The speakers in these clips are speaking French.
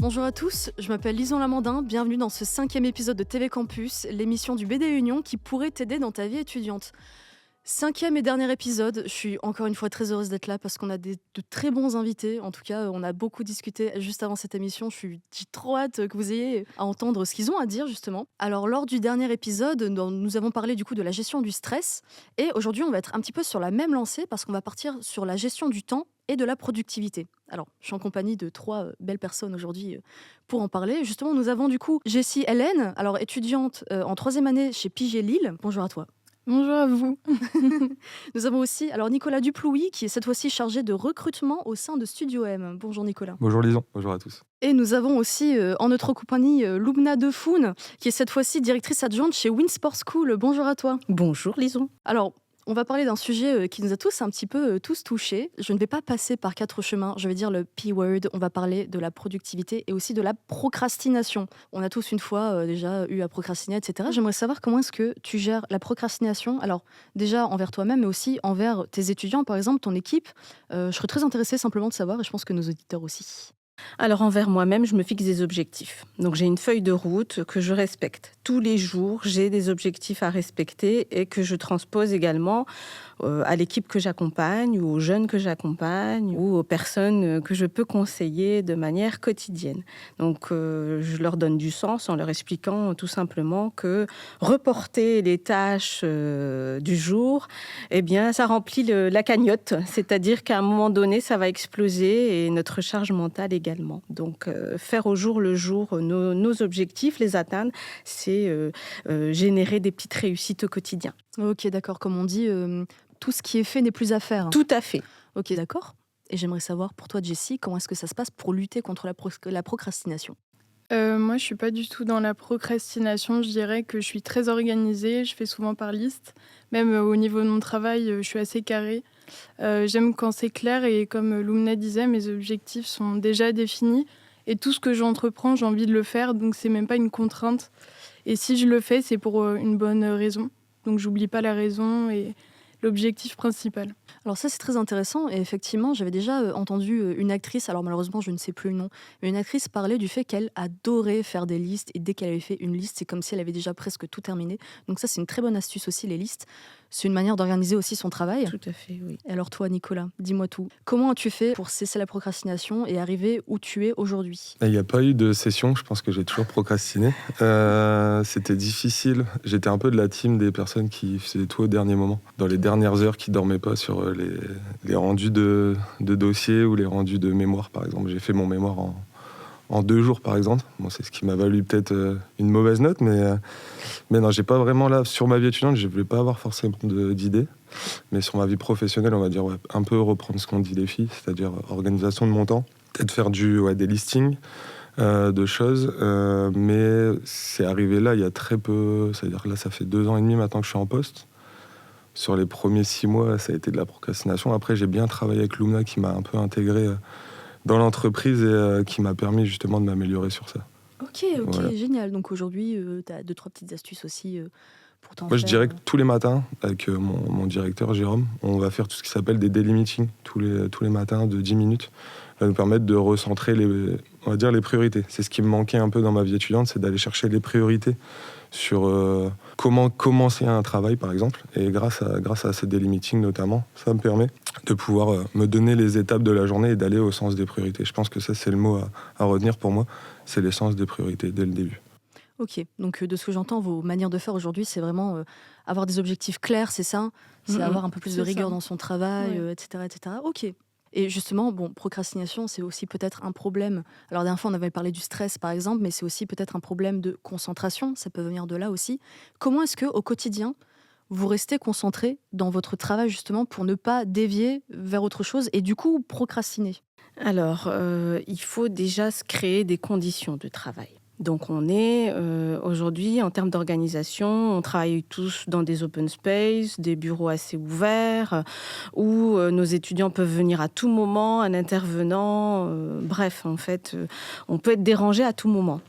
Bonjour à tous, je m'appelle Lison Lamandin, bienvenue dans ce 5e épisode de TV Campus, l'émission du BD Union qui pourrait t'aider dans ta vie étudiante. 5e et dernier épisode, je suis encore une fois très heureuse d'être là parce qu'on a de très bons invités. En tout cas, on a beaucoup discuté juste avant cette émission. J'ai trop hâte que vous ayez à entendre ce qu'ils ont à dire justement. Alors, lors du dernier épisode, nous avons parlé du coup de la gestion du stress. Et aujourd'hui, on va être un petit peu sur la même lancée parce qu'on va partir sur la gestion du temps et de la productivité. Alors, je suis en compagnie de 3 belles personnes aujourd'hui pour en parler. Justement, nous avons du coup Jessie Hélène, alors étudiante en 3e année chez Pigé Lille. Bonjour à toi. Bonjour à vous. Nous avons aussi alors Nicolas Duplouy, qui est cette fois-ci chargé de recrutement au sein de Studio M. Bonjour Nicolas. Bonjour Lison, bonjour à tous. Et nous avons aussi en notre compagnie Loubna Defoun, qui est cette fois-ci directrice adjointe chez Winsport School. Bonjour à toi. Bonjour Lison. Alors, on va parler d'un sujet qui nous a tous un petit peu tous touchés. Je ne vais pas passer par 4 chemins, je vais dire le P-word. On va parler de la productivité et aussi de la procrastination. On a tous une fois déjà eu à procrastiner, etc. J'aimerais savoir comment est-ce que tu gères la procrastination. Alors déjà envers toi-même, mais aussi envers tes étudiants, par exemple, ton équipe. Je serais très intéressée simplement de savoir, et je pense que nos auditeurs aussi. Alors envers moi-même, je me fixe des objectifs. Donc j'ai une feuille de route que je respecte. Tous les jours, j'ai des objectifs à respecter et que je transpose également à l'équipe que j'accompagne ou aux jeunes que j'accompagne ou aux personnes que je peux conseiller de manière quotidienne. Donc je leur donne du sens en leur expliquant tout simplement que reporter les tâches du jour, eh bien ça remplit la cagnotte. C'est-à-dire qu'à un moment donné, ça va exploser et notre charge mentale également. Donc faire au jour le jour nos objectifs, les atteindre, c'est générer des petites réussites au quotidien. Ok, d'accord. Comme on dit, tout ce qui est fait n'est plus à faire. Tout à fait. Ok, d'accord. Et j'aimerais savoir pour toi, Jessie, comment est-ce que ça se passe pour lutter contre la procrastination? Moi, je suis pas du tout dans la procrastination. Je dirais que je suis très organisée. Je fais souvent par liste. Même au niveau de mon travail, je suis assez carrée. J'aime quand c'est clair et comme Lumna disait, mes objectifs sont déjà définis. Et tout ce que j'entreprends, j'ai envie de le faire. Donc, c'est même pas une contrainte. Et si je le fais, c'est pour une bonne raison. Donc, j'oublie pas la raison et l'objectif principal. Alors ça, c'est très intéressant. Et effectivement, j'avais déjà entendu une actrice, alors malheureusement, je ne sais plus le nom, mais une actrice parler du fait qu'elle adorait faire des listes. Et dès qu'elle avait fait une liste, c'est comme si elle avait déjà presque tout terminé. Donc ça, c'est une très bonne astuce aussi, les listes. C'est une manière d'organiser aussi son travail. Tout à fait, oui. Et alors toi, Nicolas, dis-moi tout. Comment as-tu fait pour cesser la procrastination et arriver où tu es aujourd'hui? Il n'y a pas eu de session, je pense que j'ai toujours procrastiné. C'était difficile. J'étais un peu de la team des personnes qui faisaient tout au dernier moment, dans les dernières heures, qui ne dormaient pas sur les rendus de dossiers ou les rendus de mémoire, par exemple. J'ai fait mon mémoire en 2 jours, par exemple. Bon, c'est ce qui m'a valu peut-être une mauvaise note, mais non, j'ai pas vraiment là, sur ma vie étudiante, je ne voulais pas avoir forcément d'idées. Mais sur ma vie professionnelle, on va dire un peu reprendre ce qu'ont dit les filles, c'est-à-dire organisation de mon temps, peut-être faire des listings de choses, mais c'est arrivé là il y a très peu, c'est-à-dire que là ça fait 2 ans et demi maintenant que je suis en poste. Sur les premiers 6 mois, ça a été de la procrastination. Après, j'ai bien travaillé avec Lumna qui m'a un peu intégré dans l'entreprise et qui m'a permis justement de m'améliorer sur ça. Ok, Voilà. génial. Donc aujourd'hui, tu as 2-3 petites astuces aussi pour t'en Moi, je faire. dirais que tous les matins, avec mon directeur Jérôme, on va faire tout ce qui s'appelle des daily meetings, tous les matins de 10 minutes. Ça va nous permettre de recentrer on va dire les priorités. C'est ce qui me manquait un peu dans ma vie étudiante, c'est d'aller chercher les priorités sur comment commencer un travail, par exemple. Et grâce à ces daily meetings notamment, ça me permet de pouvoir me donner les étapes de la journée et d'aller au sens des priorités. Je pense que ça, c'est le mot à retenir pour moi, c'est l'essence des priorités dès le début. Ok, donc de ce que j'entends, vos manières de faire aujourd'hui, c'est vraiment avoir des objectifs clairs, c'est ça? C'est avoir un peu plus de c'est rigueur ça. dans son travail, Ouais. etc., etc. Ok. Et justement, bon, procrastination, c'est aussi peut-être un problème. Alors, la dernière fois, on avait parlé du stress, par exemple, mais c'est aussi peut-être un problème de concentration. Ça peut venir de là aussi. Comment est-ce que, au quotidien, vous restez concentré dans votre travail, justement, pour ne pas dévier vers autre chose et du coup procrastiner? Alors, il faut déjà se créer des conditions de travail. Donc on est aujourd'hui, en termes d'organisation, on travaille tous dans des open space, des bureaux assez ouverts, où nos étudiants peuvent venir à tout moment, un intervenant, bref, en fait, on peut être dérangé à tout moment.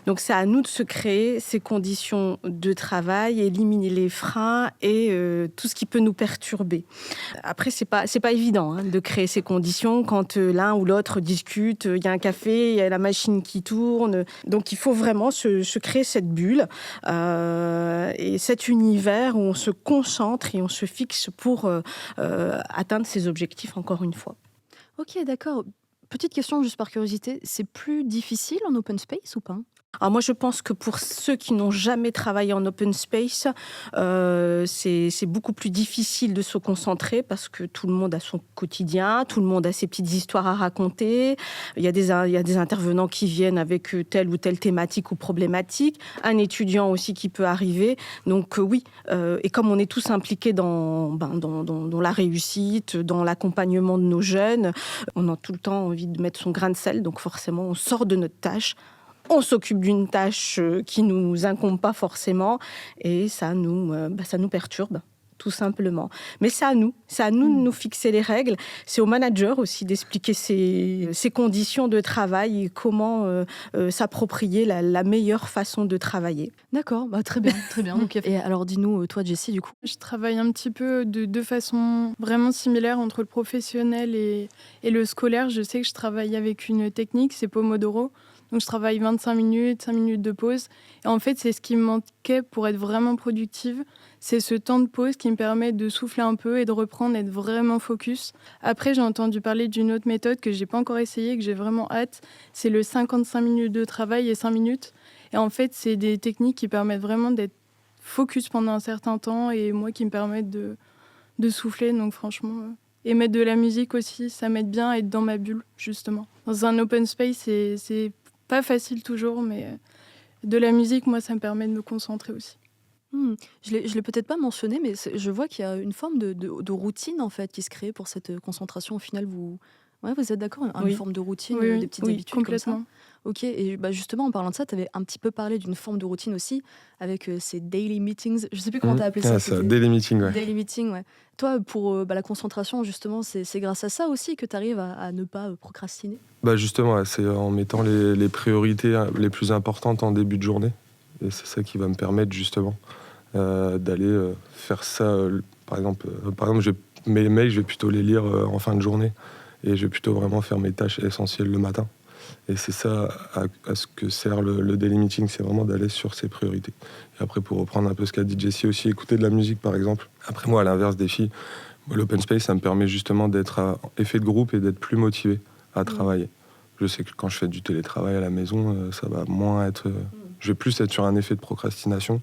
Donc c'est à nous de se créer ces conditions de travail, éliminer les freins et tout ce qui peut nous perturber. Après, c'est pas évident de créer ces conditions quand l'un ou l'autre discute, il y a un café, il y a la machine qui tourne. Donc il faut vraiment se créer cette bulle et cet univers où on se concentre et on se fixe pour atteindre ses objectifs encore une fois. Ok, d'accord. Petite question juste par curiosité, c'est plus difficile en open space ou pas? Alors moi, je pense que pour ceux qui n'ont jamais travaillé en open space, c'est beaucoup plus difficile de se concentrer parce que tout le monde a son quotidien, tout le monde a ses petites histoires à raconter. Il y a des intervenants qui viennent avec telle ou telle thématique ou problématique. Un étudiant aussi qui peut arriver. Donc oui, et comme on est tous impliqués dans la réussite, dans l'accompagnement de nos jeunes, on a tout le temps envie de mettre son grain de sel. Donc forcément, on sort de notre tâche. On s'occupe d'une tâche qui ne nous incombe pas forcément et ça nous perturbe, tout simplement. Mais c'est à nous de nous fixer les règles. C'est au manager aussi d'expliquer ses conditions de travail et comment s'approprier la meilleure façon de travailler. D'accord, très bien, très bien. Donc, et alors dis-nous, toi Jessie, du coup. Je travaille un petit peu de façon vraiment similaire entre le professionnel et le scolaire. Je sais que je travaille avec une technique, c'est Pomodoro. Donc je travaille 25 minutes, 5 minutes de pause. Et en fait, c'est ce qui me manquait pour être vraiment productive. C'est ce temps de pause qui me permet de souffler un peu et de reprendre, être vraiment focus. Après, j'ai entendu parler d'une autre méthode que je n'ai pas encore essayée, que j'ai vraiment hâte. C'est le 55 minutes de travail et 5 minutes. Et en fait, c'est des techniques qui permettent vraiment d'être focus pendant un certain temps et moi qui me permettent de souffler. Donc franchement... Et mettre de la musique aussi, ça m'aide bien à être dans ma bulle, justement. Dans un open space, c'est pas facile toujours, mais de la musique, moi, ça me permet de me concentrer aussi. Je l'ai peut-être pas mentionné, mais je vois qu'il y a une forme de routine en fait qui se crée pour cette concentration. Au final, vous êtes d'accord? Une forme de routine, Oui, des petites habitudes complètement. comme ça. Ok, et justement, en parlant de ça, tu avais un petit peu parlé d'une forme de routine aussi, avec ces daily meetings. Je sais plus comment tu as appelé ça. Ça, daily meeting, ouais. Daily meeting, ouais. Toi, pour la concentration, justement, c'est grâce à ça aussi que tu arrives à ne pas procrastiner? Justement, c'est en mettant les priorités les plus importantes en début de journée. Et c'est ça qui va me permettre justement d'aller faire ça. Par exemple, mes mails, je vais plutôt les lire en fin de journée. Et je vais plutôt vraiment faire mes tâches essentielles le matin. Et c'est ça à ce que sert le daily meeting, c'est vraiment d'aller sur ses priorités. Et après, pour reprendre un peu ce qu'a dit Jessie aussi, écouter de la musique par exemple. Après moi, à l'inverse des filles, l'open space, ça me permet justement d'être à effet de groupe et d'être plus motivé à travailler. Je sais que quand je fais du télétravail à la maison, ça va moins être... je vais plus être sur un effet de procrastination.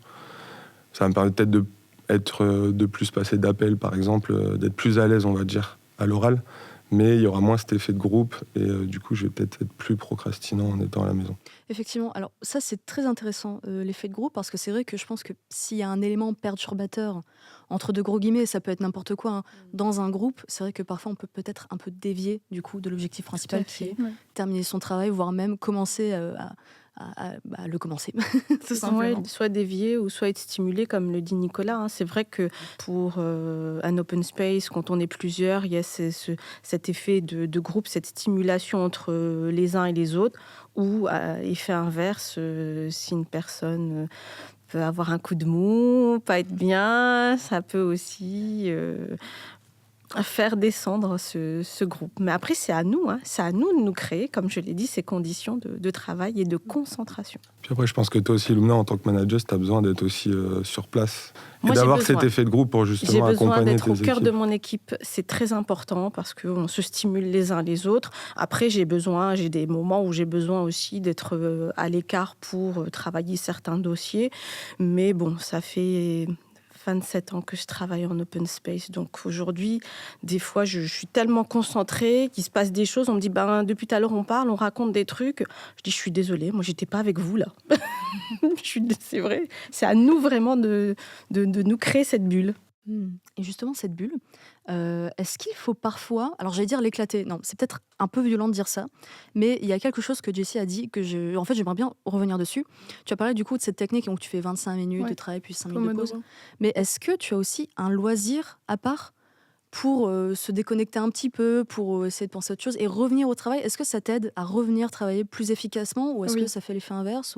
Ça va me permet peut-être de plus passer d'appels, par exemple, d'être plus à l'aise, on va dire, à l'oral. Mais il y aura moins cet effet de groupe et du coup, je vais peut-être être plus procrastinant en étant à la maison. Effectivement. Alors ça, c'est très intéressant, l'effet de groupe, parce que c'est vrai que je pense que s'il y a un élément perturbateur, entre deux gros guillemets, ça peut être n'importe quoi, dans un groupe, c'est vrai que parfois on peut peut-être un peu dévier du coup de l'objectif principal qui est terminer son travail, voire même commencer à le commencer, tout simplement. Soit dévier ou soit être stimulé, comme le dit Nicolas. C'est vrai que pour un open space, quand on est plusieurs, il y a cet effet de groupe, cette stimulation entre les uns et les autres, ou effet inverse, si une personne peut avoir un coup de mou, pas être bien, ça peut aussi faire descendre ce groupe. Mais après, c'est à nous de nous créer, comme je l'ai dit, ces conditions de travail et de concentration. Puis après, je pense que toi aussi, Lumna, en tant que manager, tu as besoin d'être aussi sur place et d'avoir cet effet de groupe pour justement accompagner tes équipes. J'ai besoin d'être au cœur de mon équipe, c'est très important parce qu'on se stimule les uns les autres. Après, j'ai des moments où j'ai besoin aussi d'être à l'écart pour travailler certains dossiers. Mais bon, ça fait 27 ans que je travaille en open space. Donc aujourd'hui, des fois, je suis tellement concentrée qu'il se passe des choses. On me dit, depuis tout à l'heure, on parle, on raconte des trucs. Je dis, je suis désolée, moi, j'étais pas avec vous, là. C'est vrai. C'est à nous, vraiment, de nous créer cette bulle. Et justement, cette bulle, Est-ce qu'il faut parfois, alors j'allais dire l'éclater, non, c'est peut-être un peu violent de dire ça, mais il y a quelque chose que Jessie a dit en fait, j'aimerais bien revenir dessus. Tu as parlé du coup de cette technique où tu fais 25 minutes de travail puis 5 minutes de pause. Pomodoro. Mais est-ce que tu as aussi un loisir à part pour se déconnecter un petit peu, pour essayer de penser à autre chose et revenir au travail? Est-ce que ça t'aide à revenir travailler plus efficacement ou est-ce que ça fait l'effet inverse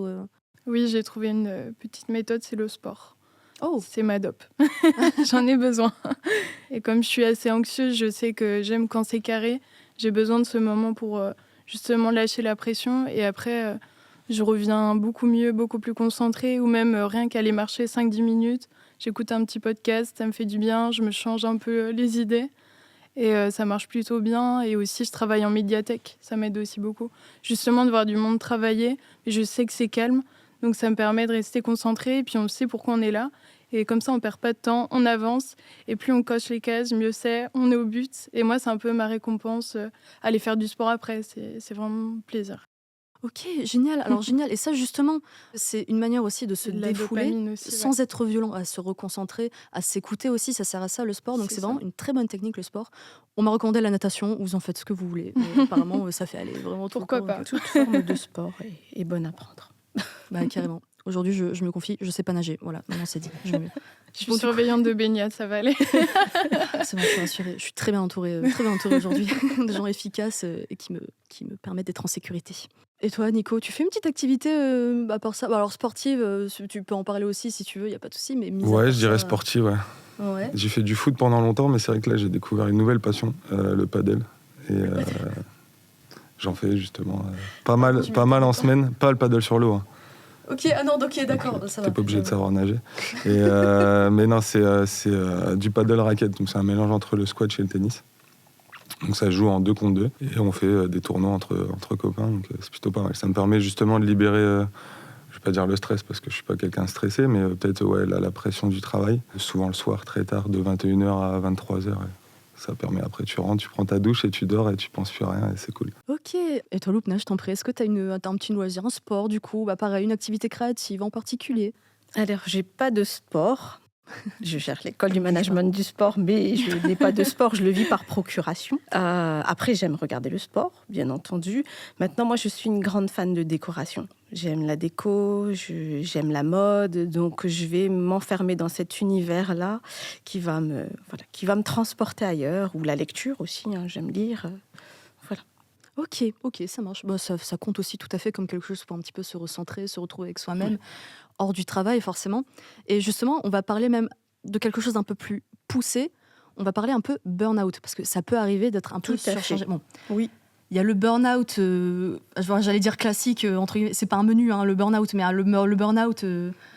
Oui, j'ai trouvé une petite méthode, c'est le sport. Oh, C'est ma dope. J'en ai besoin. Et comme je suis assez anxieuse, je sais que j'aime quand c'est carré. J'ai besoin de ce moment pour justement lâcher la pression. Et après, je reviens beaucoup mieux, beaucoup plus concentrée. Ou même rien qu'aller marcher 5-10 minutes. J'écoute un petit podcast, ça me fait du bien. Je me change un peu les idées. Et ça marche plutôt bien. Et aussi, je travaille en médiathèque. Ça m'aide aussi beaucoup. Justement, de voir du monde travailler. Et je sais que c'est calme. Donc ça me permet de rester concentrée. Et puis on sait pourquoi on est là. Et comme ça, on perd pas de temps, on avance. Et plus on coche les cases, mieux c'est. On est au but. Et moi, c'est un peu ma récompense. Aller faire du sport après, c'est vraiment plaisir. ok, génial. Alors génial. Et ça, justement, c'est une manière aussi de se C'est de la défouler dopamine aussi, sans être violent, à se reconcentrer, à s'écouter aussi. Ça sert à ça, le sport. Donc C'est c'est ça. vraiment une très bonne technique, le sport. On m'a recommandé la natation. Vous en faites ce que vous voulez. Mais apparemment, ça fait aller vraiment tout le Pourquoi corps. pas. Toute forme de sport est bonne à prendre. Bah, carrément. Aujourd'hui, je me confie, je sais pas nager. Voilà, maintenant c'est dit. Je suis surveillante de baignade, ça va aller. C'est bon, je suis rassurée. Je suis très bien entourée aujourd'hui de gens efficaces et qui me permettent d'être en sécurité. Et toi, Nico, tu fais une petite activité à part ça? Bah, alors sportive, tu peux en parler aussi si tu veux, il y a pas de souci. Mais mis à Ouais, part je dirais ça, sportive, ouais. Ouais. J'ai fait du foot pendant longtemps, mais c'est vrai que là, j'ai découvert une nouvelle passion, le padel. Et j'en fais justement pas mal en semaine. Pas le paddle sur l'eau, hein. Ok, ah non, ok, d'accord, ça va. T'es pas obligé de savoir nager. Et, mais non, c'est du paddle racket, donc c'est un mélange entre le squash et le tennis. Donc ça joue en 2 contre 2 et on fait des tournois entre copains, donc c'est plutôt pas mal. Ça me permet justement de libérer, je vais pas dire le stress parce que je suis pas quelqu'un stressé, mais peut-être la pression du travail. Souvent le soir très tard, de 21h à 23h. Ça permet après, tu rentres, tu prends ta douche et tu dors et tu penses plus à rien et c'est cool. Ok. Et toi, Loupna, je t'en prie, est-ce que t'as un petit loisir, un sport du coup? Bah pareil, une activité créative en particulier? Alors, j'ai pas de sport. Je cherche l'école du management du sport, mais je n'ai pas de sport, je le vis par procuration. Après, j'aime regarder le sport, bien entendu. Maintenant, moi, je suis une grande fan de décoration. J'aime la déco, j'aime la mode, donc je vais m'enfermer dans cet univers-là qui va me transporter ailleurs, ou la lecture aussi, hein, j'aime lire. Voilà. Ok, ça marche. Bah, ça compte aussi tout à fait comme quelque chose pour un petit peu se recentrer, se retrouver avec soi-même, hors du travail forcément. Et justement, on va parler même de quelque chose d'un peu plus poussé. On va parler un peu burn-out, parce que ça peut arriver d'être un peu Tout à fait. surchargé. Bon, Oui. il y a le burn-out, j'allais dire classique, entre guillemets, c'est pas un menu, hein, le burn-out, mais le burn-out,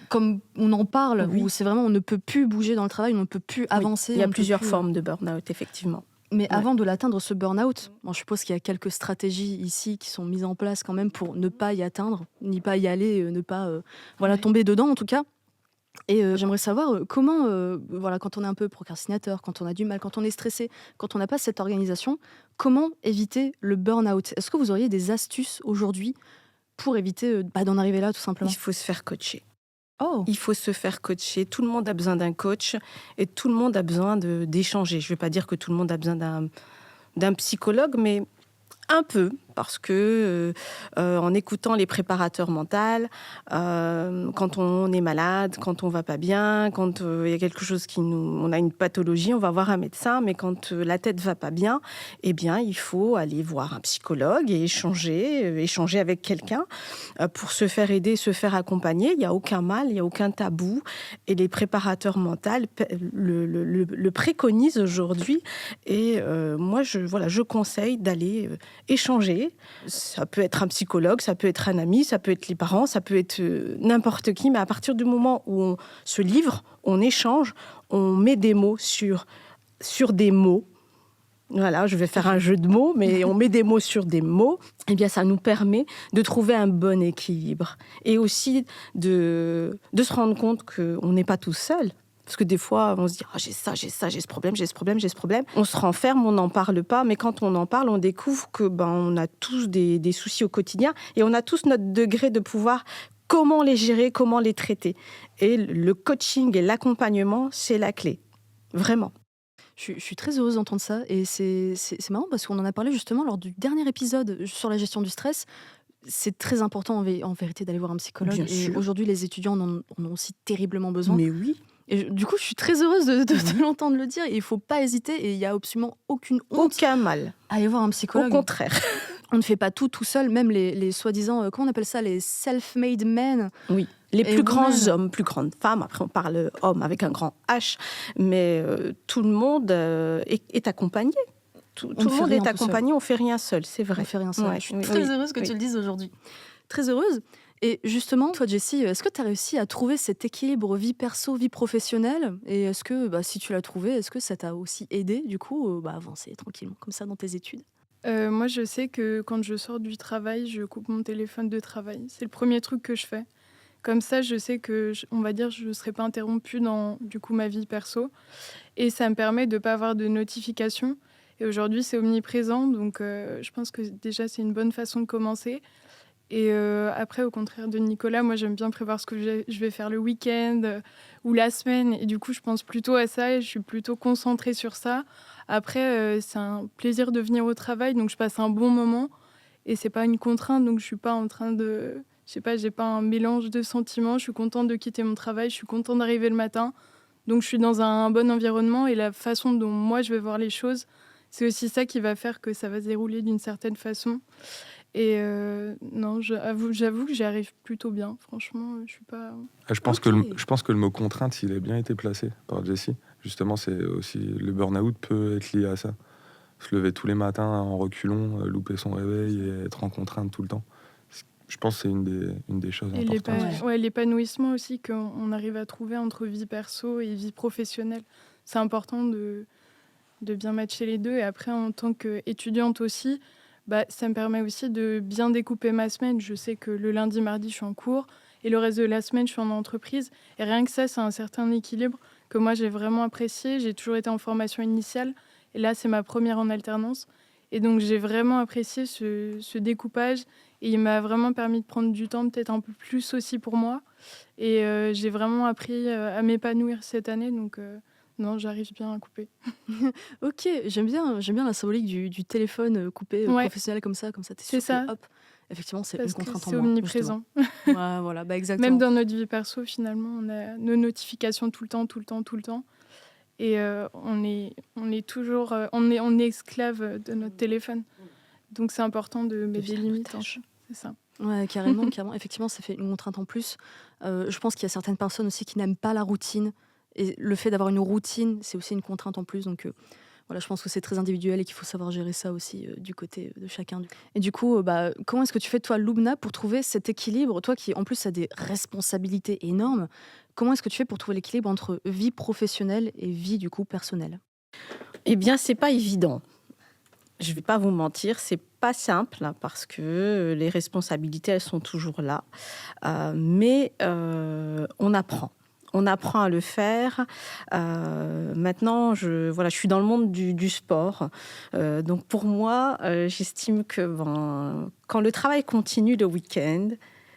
comme on en parle, Oui. où c'est vraiment on ne peut plus bouger dans le travail, on ne peut plus avancer. Il y on a ne peut plusieurs plus, formes de burn-out, effectivement. Mais Ouais. avant de l'atteindre, ce burn-out, bon, je suppose qu'il y a quelques stratégies ici qui sont mises en place quand même pour ne pas y atteindre, ni pas y aller, ne pas tomber dedans en tout cas. Et j'aimerais savoir comment, quand on est un peu procrastinateur, quand on a du mal, quand on est stressé, quand on n'a pas cette organisation, comment éviter le burn-out? Est-ce que vous auriez des astuces aujourd'hui pour éviter d'en arriver là tout simplement? Il faut se faire coacher. Oh, Il faut se faire coacher. Tout le monde a besoin d'un coach et tout le monde a besoin d'échanger. Je ne vais pas dire que tout le monde a besoin d'un psychologue, mais un peu, parce que en écoutant les préparateurs mentaux, quand on est malade, quand on va pas bien, quand il y a quelque chose on a une pathologie, on va voir un médecin, mais quand la tête va pas bien, eh bien, il faut aller voir un psychologue et échanger avec quelqu'un pour se faire aider, se faire accompagner. Il y a aucun mal, il y a aucun tabou, et les préparateurs mentaux le préconisent aujourd'hui. Et moi, je conseille d'aller échanger. Ça peut être un psychologue, ça peut être un ami, ça peut être les parents, ça peut être n'importe qui, mais à partir du moment où on se livre, on échange, on met des mots sur des mots. Voilà, je vais faire un jeu de mots, mais on met des mots sur des mots. Eh bien, ça nous permet de trouver un bon équilibre et aussi de se rendre compte qu'on n'est pas tout seul. Parce que des fois, on se dit « j'ai ce problème ». On se renferme, on n'en parle pas. Mais quand on en parle, on découvre que on a tous des soucis au quotidien et on a tous notre degré de pouvoir, comment les gérer, comment les traiter. Et le coaching et l'accompagnement, c'est la clé. Vraiment. Je suis très heureuse d'entendre ça et c'est marrant parce qu'on en a parlé justement lors du dernier épisode sur la gestion du stress. C'est très important en vérité d'aller voir un psychologue Bien et sûr. aujourd'hui les étudiants en ont aussi terriblement besoin. Mais oui, Et du coup, je suis très heureuse de l'entendre le dire et il faut pas hésiter et il y a absolument aucune honte aucun mal. à aller voir un Au psychologue. contraire. On ne fait pas tout seul, même les soi-disant, comment on appelle ça, les self-made men. Oui. Les Et plus grands women. hommes, plus grandes femmes, après on parle homme avec un grand H, mais tout le monde est accompagné. Tout ne le fait monde rien est tout seul. accompagné, on fait rien seul, c'est On vrai. fait rien seul. Ouais, Je suis oui, très oui, heureuse que oui. tu le dises aujourd'hui. Très heureuse. Et justement, toi, Jessie, est-ce que tu as réussi à trouver cet équilibre vie perso, vie professionnelle? Et est-ce que, si tu l'as trouvé, est-ce que ça t'a aussi aidé, du coup, à avancer tranquillement, comme ça, dans tes études? Moi, je sais que quand je sors du travail, je coupe mon téléphone de travail. C'est le premier truc que je fais. Comme ça, je sais que, on va dire, je ne serai pas interrompue dans, du coup, ma vie perso. Et ça me permet de ne pas avoir de notifications. Et aujourd'hui, c'est omniprésent. Donc, je pense que déjà, c'est une bonne façon de commencer. Et après, au contraire de Nicolas, moi, j'aime bien prévoir ce que je vais faire le week-end ou la semaine. Et du coup, je pense plutôt à ça et je suis plutôt concentrée sur ça. Après, c'est un plaisir de venir au travail, donc je passe un bon moment. Et c'est pas une contrainte, donc je suis pas en train de... Je sais pas, j'ai pas un mélange de sentiments. Je suis contente de quitter mon travail, je suis contente d'arriver le matin. Donc je suis dans un bon environnement et la façon dont moi, je vais voir les choses, c'est aussi ça qui va faire que ça va se dérouler d'une certaine façon. Et non, j'avoue que j'y arrive plutôt bien. Franchement, je suis pas... Je pense, Ok. je pense que le mot contrainte, il a bien été placé par Jessie. Justement, c'est aussi le burn-out peut être lié à ça. Se lever tous les matins en reculons, louper son réveil et être en contrainte tout le temps. Je pense que c'est une des choses Et importantes. l'épanouissement aussi qu'on arrive à trouver entre vie perso et vie professionnelle. C'est important de bien matcher les deux. Et après, en tant qu'étudiante aussi, ça me permet aussi de bien découper ma semaine. Je sais que le lundi, mardi, je suis en cours et le reste de la semaine, je suis en entreprise. Et rien que ça, c'est un certain équilibre que moi, j'ai vraiment apprécié. J'ai toujours été en formation initiale et là, c'est ma première en alternance. Et donc, j'ai vraiment apprécié ce découpage et il m'a vraiment permis de prendre du temps, peut-être un peu plus aussi pour moi. Et j'ai vraiment appris à m'épanouir cette année. Donc, non, j'arrive bien à couper. Ok, j'aime bien la symbolique du téléphone coupé Ouais. professionnel comme ça, t'es C'est sûr que, ça. hop, effectivement, c'est Parce une que contrainte en c'est moins. omniprésent. Justement. Ouais, voilà, exactement. Même dans notre vie perso, finalement, on a nos notifications tout le temps. Et on est toujours... on est esclave de notre téléphone. Donc, c'est important de mettre des limites. C'est ça. Ouais, carrément. Effectivement, ça fait une contrainte en plus. Je pense qu'il y a certaines personnes aussi qui n'aiment pas la routine. Et le fait d'avoir une routine, c'est aussi une contrainte en plus. Donc voilà, je pense que c'est très individuel et qu'il faut savoir gérer ça aussi du côté de chacun. Et du coup, comment est-ce que tu fais, toi, Loubna, pour trouver cet équilibre? Toi qui, en plus, as des responsabilités énormes, comment est-ce que tu fais pour trouver l'équilibre entre vie professionnelle et vie, du coup, personnelle? Eh bien, c'est pas évident. Je vais pas vous mentir, c'est pas simple hein, parce que les responsabilités, elles sont toujours là. Mais on apprend. On apprend à le faire. Maintenant, je suis dans le monde du sport. Donc pour moi, j'estime que quand le travail continue le week-end,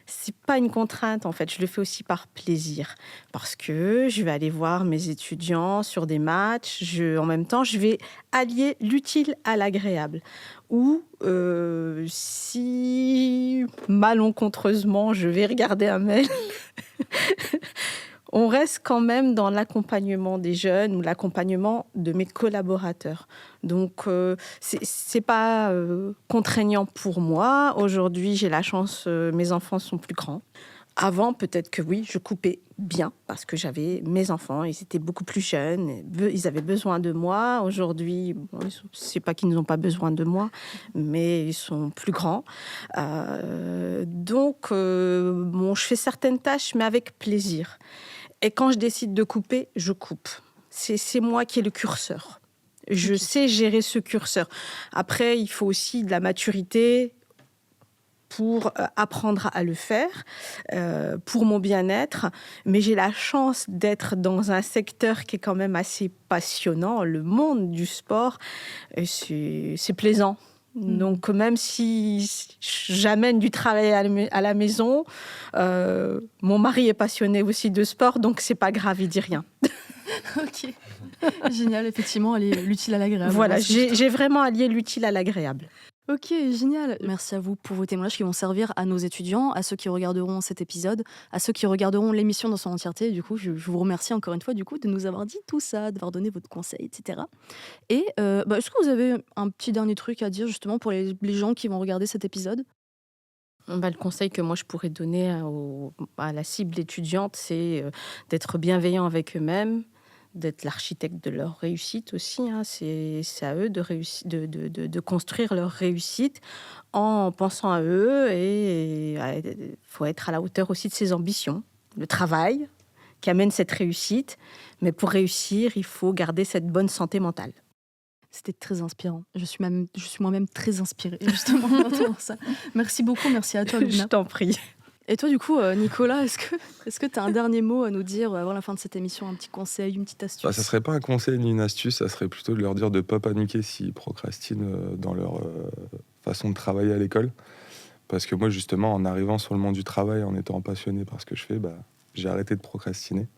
c'est pas une contrainte en fait. Je le fais aussi par plaisir parce que je vais aller voir mes étudiants sur des matchs. En même temps, je vais allier l'utile à l'agréable. Ou si malencontreusement, je vais regarder un mail. On reste quand même dans l'accompagnement des jeunes ou l'accompagnement de mes collaborateurs. Donc, c'est pas contraignant pour moi. Aujourd'hui, j'ai la chance, mes enfants sont plus grands. Avant, peut-être que oui, je coupais bien parce que j'avais mes enfants, ils étaient beaucoup plus jeunes, ils avaient besoin de moi. Aujourd'hui, c'est pas qu'ils n'ont pas besoin de moi, mais ils sont plus grands. Donc, je fais certaines tâches, mais avec plaisir. Et quand je décide de couper, je coupe. C'est moi qui ai le curseur. Je sais gérer ce curseur. Après, il faut aussi de la maturité pour apprendre à le faire, pour mon bien-être. Mais j'ai la chance d'être dans un secteur qui est quand même assez passionnant, le monde du sport. Et c'est plaisant. Donc, même si j'amène du travail à la maison, mon mari est passionné aussi de sport, donc c'est pas grave, il dit rien. Ok. Génial, effectivement, elle est l'utile à l'agréable. Voilà, Merci. j'ai vraiment allié l'utile à l'agréable. Ok, génial. Merci à vous pour vos témoignages qui vont servir à nos étudiants, à ceux qui regarderont cet épisode, à ceux qui regarderont l'émission dans son entièreté. Du coup, je vous remercie encore une fois du coup de nous avoir dit tout ça, d'avoir donné votre conseil, etc. Et est-ce que vous avez un petit dernier truc à dire justement pour les gens qui vont regarder cet épisode? Le conseil que moi je pourrais donner à la cible étudiante, c'est d'être bienveillant avec eux-mêmes, d'être l'architecte de leur réussite aussi, hein. C'est à eux de construire leur réussite en pensant à eux et il faut être à la hauteur aussi de ses ambitions. Le travail qui amène cette réussite, mais pour réussir, il faut garder cette bonne santé mentale. C'était très inspirant. Je suis moi-même très inspirée, justement, en entendant ça. Merci beaucoup, merci à toi, Je Luna. t'en prie. Et toi, du coup, Nicolas, est-ce que tu as un dernier mot à nous dire avant la fin de cette émission, un petit conseil, une petite astuce? Bah, ça serait pas un conseil ni une astuce, ça serait plutôt de leur dire de ne pas paniquer s'ils procrastinent dans leur façon de travailler à l'école. Parce que moi, justement, en arrivant sur le monde du travail, en étant passionné par ce que je fais, j'ai arrêté de procrastiner.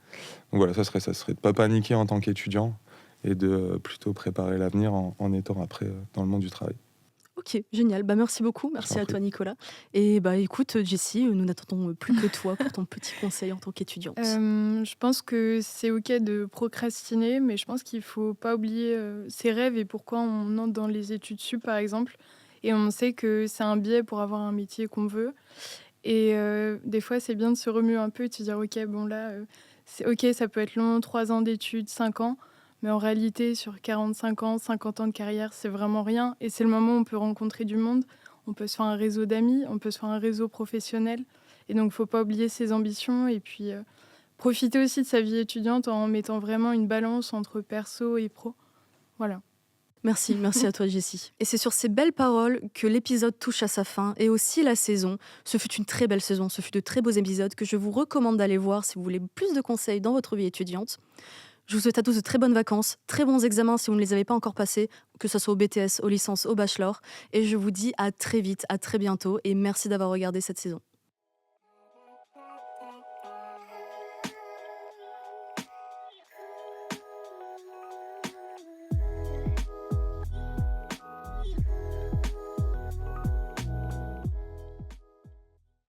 Donc voilà, ça serait de ne pas paniquer en tant qu'étudiant et de plutôt préparer l'avenir en étant après dans le monde du travail. Ok, génial. Merci beaucoup. Merci à toi, Nicolas. Et écoute, Jessie, nous n'attendons plus que toi pour ton petit conseil en tant qu'étudiante. Je pense que c'est ok de procrastiner, mais je pense qu'il faut pas oublier ses rêves et pourquoi on entre dans les études sup, par exemple. Et on sait que c'est un biais pour avoir un métier qu'on veut. Et des fois, c'est bien de se remuer un peu et de se dire, ok, bon là, c'est ok, ça peut être long, 3 ans d'études, 5 ans. Mais en réalité, sur 45 ans, 50 ans de carrière, c'est vraiment rien. Et c'est le moment où on peut rencontrer du monde. On peut se faire un réseau d'amis, on peut se faire un réseau professionnel. Et donc, il ne faut pas oublier ses ambitions. Et puis, profiter aussi de sa vie étudiante en mettant vraiment une balance entre perso et pro. Voilà. Merci à toi, Jessie. Et c'est sur ces belles paroles que l'épisode touche à sa fin et aussi la saison. Ce fut une très belle saison, ce fut de très beaux épisodes que je vous recommande d'aller voir si vous voulez plus de conseils dans votre vie étudiante. Je vous souhaite à tous de très bonnes vacances, très bons examens si vous ne les avez pas encore passés, que ce soit au BTS, aux licences, au bachelor. Et je vous dis à très vite, à très bientôt et merci d'avoir regardé cette saison.